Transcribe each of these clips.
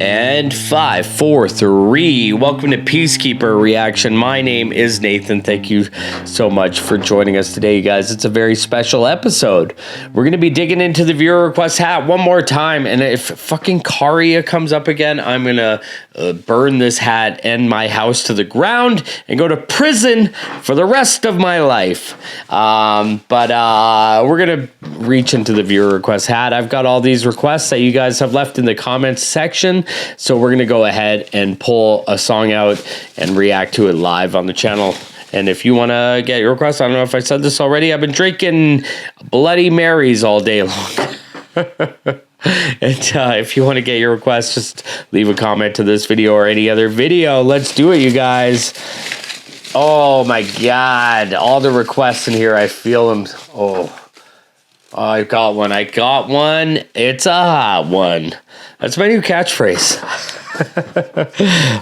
And 5, 4, 3. Welcome to Peacekeeper Reaction. My name is Nathan. Thank you so much for joining us today, you guys. It's a very special episode. We're going to be digging into the viewer request hat one more time. And if fucking Karia comes up again, I'm going to burn this hat and my house to the ground and go to prison for the rest of my life. But we're going to reach into the viewer request hat. I've got all these requests that you guys have left in the comments section. So we're going to go ahead and pull a song out and react to it live on the channel. And if you want to get your request, I don't know if I said this already, I've been drinking Bloody Marys all day long. And if you want to get your request, just leave a comment to this video or any other video. Let's do it, you guys. Oh my God. All the requests in here, I feel them. Oh, I got one. It's a hot one. That's my new catchphrase.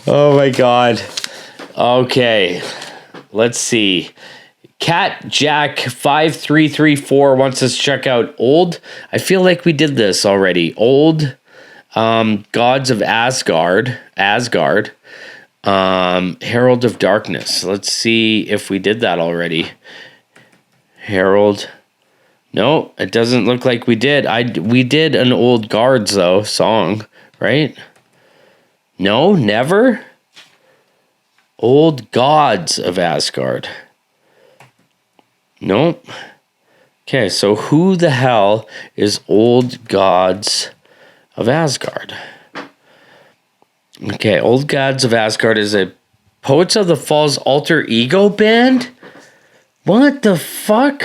Oh my God. Okay. Let's see. Cat Jack 5334 wants us to check out old. I feel like we did this already. Old Gods of Asgard. Herald of Darkness. Let's see if we did that already. Herald. No, it doesn't look like we did. We did an Old Guards, though, song, right? No, never? Old Gods of Asgard. Nope. Okay, so who the hell is Old Gods of Asgard? Okay, Old Gods of Asgard is a Poets of the Fall's alter ego band? What the fuck?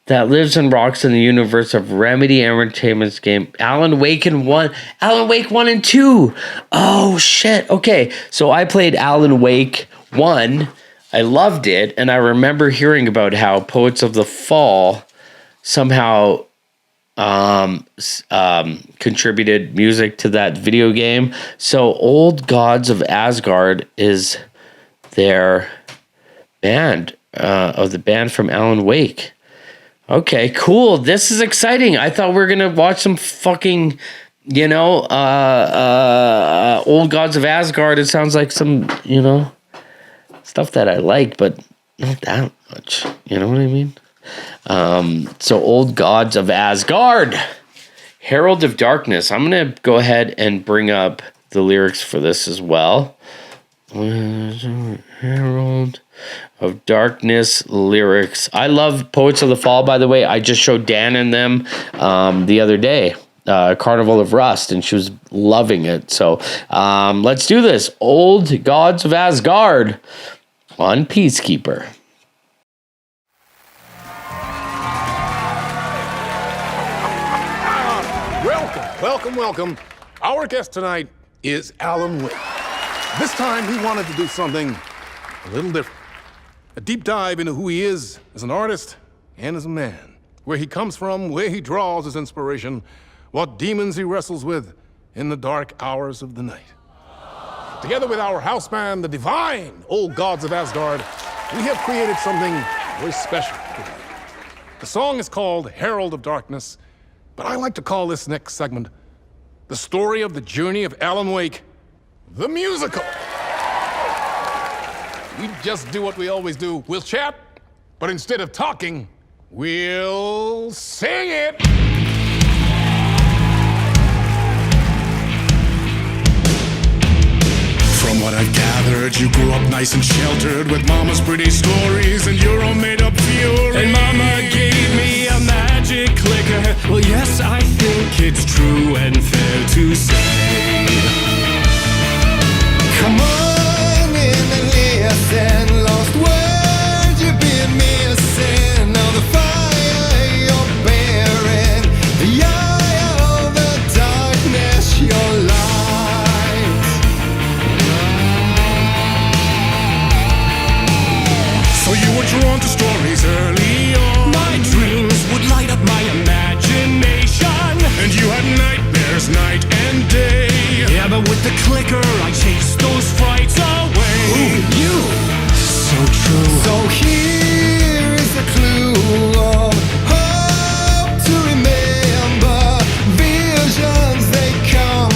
That lives and rocks in the universe of Remedy Entertainment's game Alan Wake 1 and 2. Oh shit. Okay, so I played Alan Wake 1. I loved it, and I remember hearing about how Poets of the Fall somehow contributed music to that video game. So Old Gods of Asgard is their band, of the band from Alan Wake. Okay, cool. This is exciting. I thought we were going to watch some fucking, Old Gods of Asgard. It sounds like some, stuff that I like, but not that much. You know what I mean? So Old Gods of Asgard. Herald of Darkness. I'm going to go ahead and bring up the lyrics for this as well. Herald of Darkness lyrics. I love Poets of the Fall, by the way. I just showed Dan and them the other day, Carnival of Rust, and she was loving it. So let's do this. Old Gods of Asgard on Peacekeeper. Welcome. Our guest tonight is Alan Wake. This time he wanted to do something a little different. A deep dive into who he is as an artist and as a man. Where he comes from, where he draws his inspiration, what demons he wrestles with in the dark hours of the night. Together with our house band, the divine Old Gods of Asgard, we have created something very special for you. The song is called Herald of Darkness, but I like to call this next segment the story of the journey of Alan Wake, the musical. We just do what we always do. We'll chat, but instead of talking, we'll sing it. From what I've gathered, you grew up nice and sheltered with mama's pretty stories and your own made-up fury. And mama gave me a magic clicker. Well, yes, I think it's true and fair to say. Come on in and listen, lost words you've been missing. Now the fire you're bearing, the eye of the darkness, your light. So you were drawn to stories early on. My dreams would light up my imagination, and you had nightmares night and day. Yeah, but with the clicker I chased those frights away. Ooh, you, so true. So here is the clue of hope to remember. Visions, they come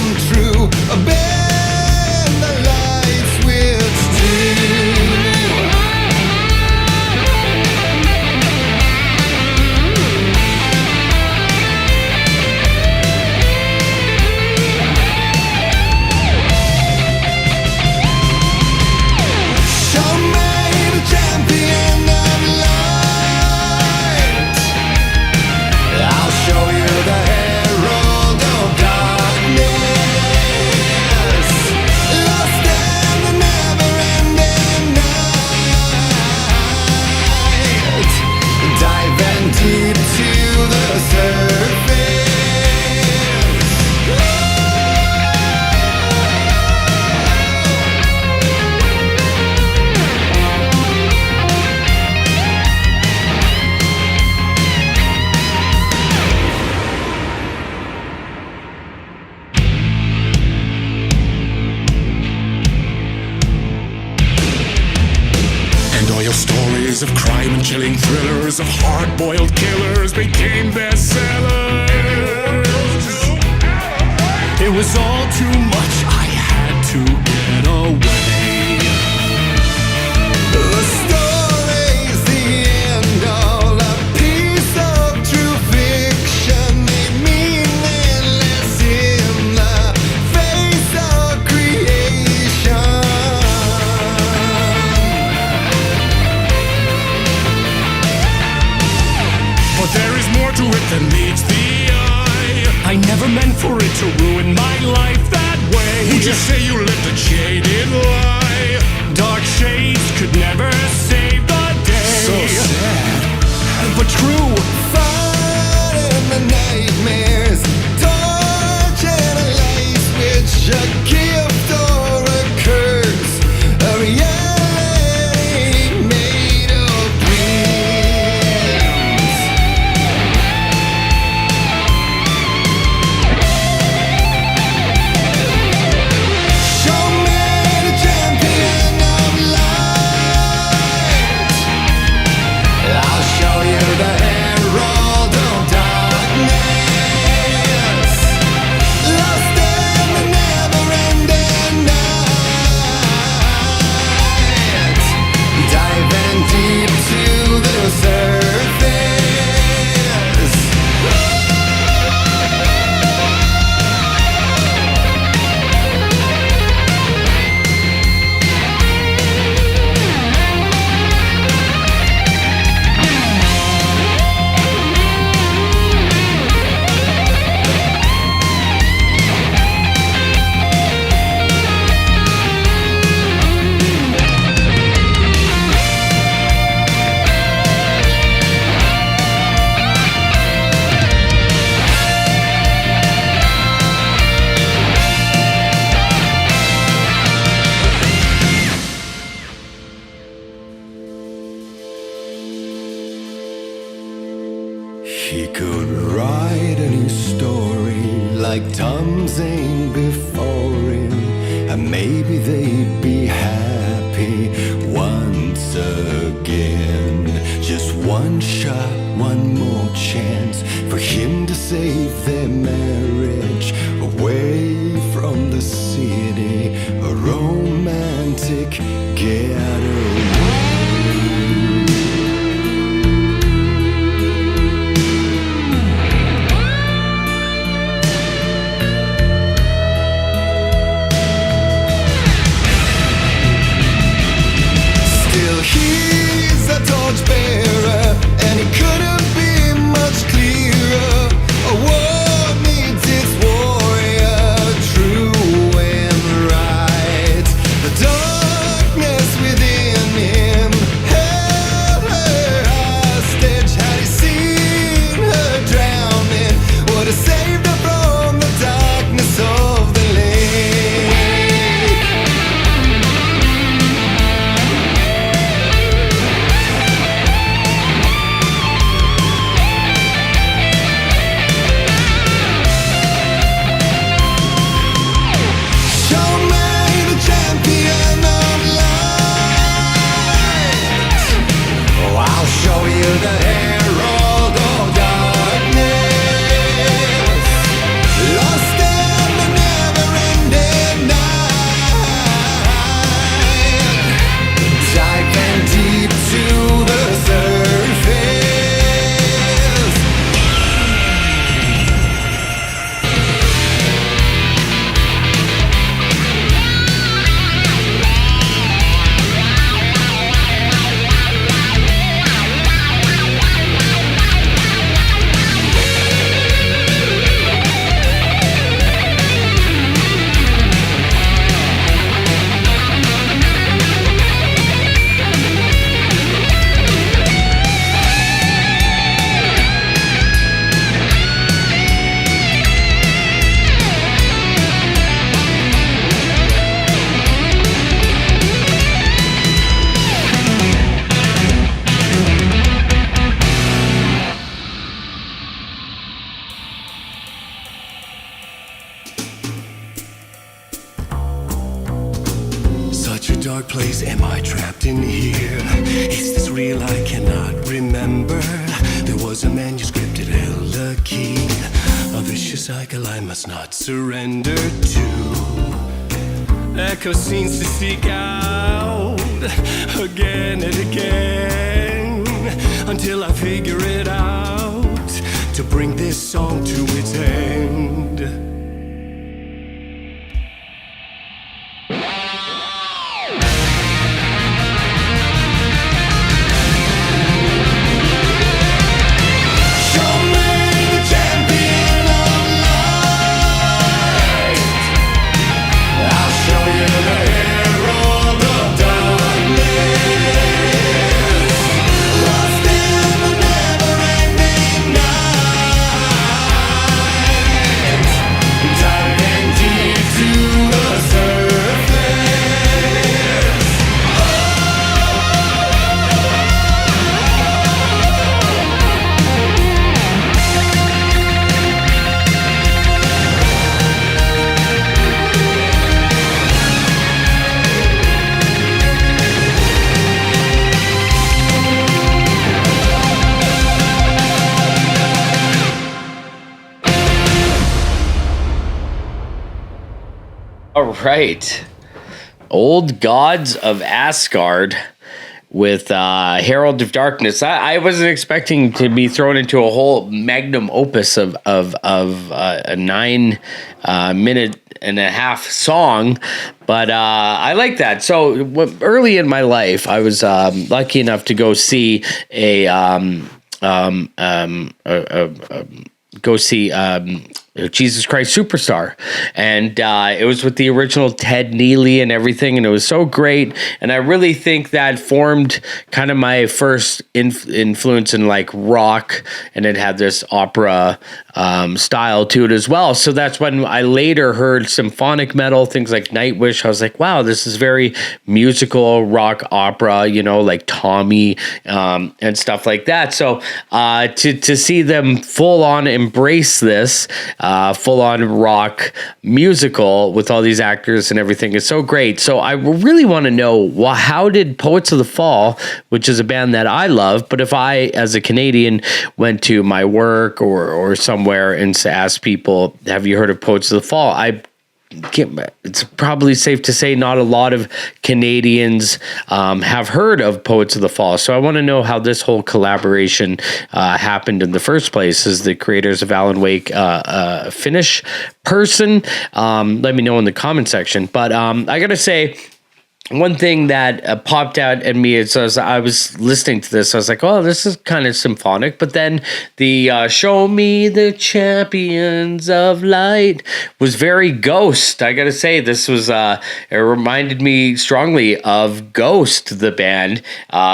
Stories of crime and chilling thrillers of hard-boiled killers became bestsellers. It was all too much, I had to get away. The story's the end, all a piece of true fiction, made meaningless in the face of creation. But there is more to it than meets the eye. I never meant for it to ruin my life that way. Would you say you lived a jaded lie? Dark shades could never save the day. So sad, but true. Fun in the nightmares, torch and a light switch, a gift or a curse, a reality made of dreams. Show me the champion of light. I'll show you the herald of darkness, lost in the never-ending night, diving deep to the surface. He could write a new story like Tom Zane before him, and maybe they'd be happy once again. Just one shot, one more chance for him to save their marriage away from the city, a romantic getaway. Still he's a torchbearer, and he couldn't be much clearer. A war needs its warrior, true and right. The darkness within dark place am I trapped in here? Is this real? I cannot remember. There was a manuscript, it held a key. A vicious cycle I must not surrender to. Echo scenes to seek out again and again, until I figure it out, to bring this song to its end. All right. Old Gods of Asgard with Herald of Darkness. I wasn't expecting to be thrown into a whole magnum opus of a 9 minute and a half song, but I like that. So early in my life, I was lucky enough to go see Jesus Christ Superstar, and it was with the original Ted Neely and everything, and it was so great. And I really think that formed kind of my first influence in like rock, and it had this opera style to it as well. So that's when I later heard symphonic metal, things like Nightwish. I was like, wow, this is very musical rock opera, you know, like Tommy and stuff like that. So to see them full on embrace this full on rock musical with all these actors and everything is so great. So I really want to know, how did Poets of the Fall, which is a band that I love, but if I, as a Canadian, went to my work or somewhere and asked people, have you heard of Poets of the Fall? It's probably safe to say not a lot of Canadians have heard of Poets of the Fall. So I want to know how this whole collaboration happened in the first place. Is the creators of Alan Wake a Finnish person? Let me know in the comment section. But I got to say, one thing that popped out at me is as I was listening to this, I was like, oh, this is kind of symphonic. But then the Show Me the Champions of Light was very Ghost. I got to say, this was, it reminded me strongly of Ghost, the band,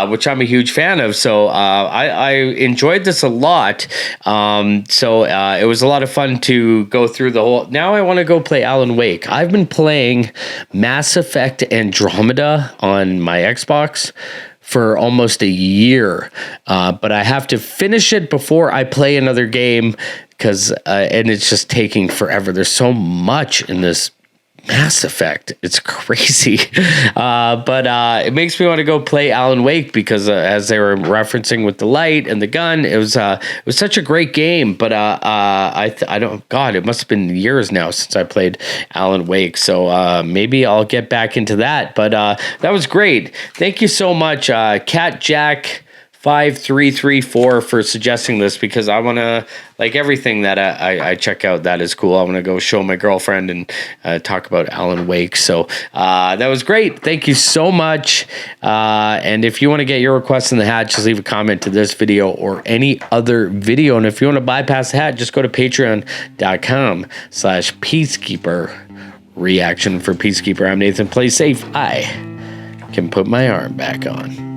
which I'm a huge fan of. So I enjoyed this a lot. So it was a lot of fun to go through the whole. Now I want to go play Alan Wake. I've been playing Mass Effect Andromeda on my Xbox for almost a year, but I have to finish it before I play another game because and it's just taking forever. There's so much in this Mass Effect. It's crazy. But it makes me want to go play Alan Wake because as they were referencing with the light and the gun, it was such a great game. But I don't, God, it must have been years now since I played Alan Wake. So maybe I'll get back into that. But that was great. Thank you so much, Cat Jack 5334 for suggesting this, because I want to, like everything that I check out that is cool, I want to go show my girlfriend and talk about Alan Wake. So that was great. Thank you so much. And if you want to get your requests in the hat, just leave a comment to this video or any other video. And if you want to bypass the hat, just go to patreon.com/Peacekeeper Reaction. For Peacekeeper, I'm Nathan. Play safe. I can put my arm back on.